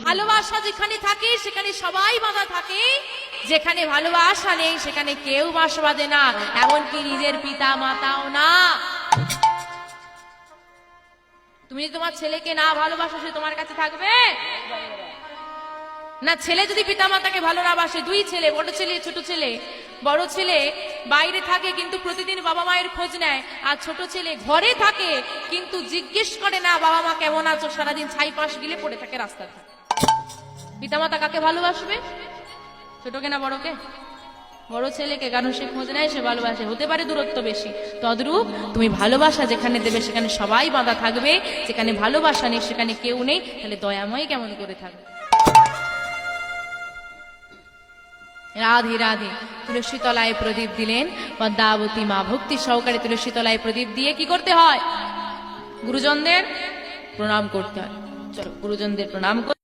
ভালোবাসা যেখানে থাকে সেখানে সবাই বাঁধা থাকে, যেখানে ভালোবাসা নেই সেখানে কেউ বাস বাঁধে না, এমনকি নিজের পিতা মাতাও না। তুমি যদি তোমার ছেলেকে না ভালোবাসো সে তোমার কাছে থাকবে না। ছেলে যদি পিতা মাতাকে ভালো না বাসে, দুই ছেলে, বড় ছেলে ছোট ছেলে, বড় ছেলে বাইরে থাকে কিন্তু প্রতিদিন বাবা মায়ের খোঁজ নেয়, আর ছোট ছেলে ঘরে থাকে কিন্তু জিজ্ঞেস করে না বাবা মা কেমন আছো, সারাদিন ছাই পাশ গিলে পড়ে থাকে রাস্তাতে, পিতা মাতা কাকে ভালোবাসবে? ছোটকে না বড়কে? বড় ছেলেকে, কারণ সে খোঁজ নেয়, সে ভালোবাসে। হতে পারে দূরত্ব বেশি, তদ্রূপ তুমি ভালোবাসা যেখানে দেবে সেখানে সবাই বাঁধা থাকবে, যেখানে ভালোবাসা নেই সেখানে কেউ নেই, তাহলে দয়াময় কেমন করে থাকবে? রাধে রাধে। তুলসী তলায় প্রদীপ দিলেন পদ্মাবতী মা, ভক্তি সহকারে তুলসী তলায় প্রদীপ দিয়ে কি করতে হয়? গুরুজনদের প্রণাম করতে হয়। চলো গুরুজনদের প্রণাম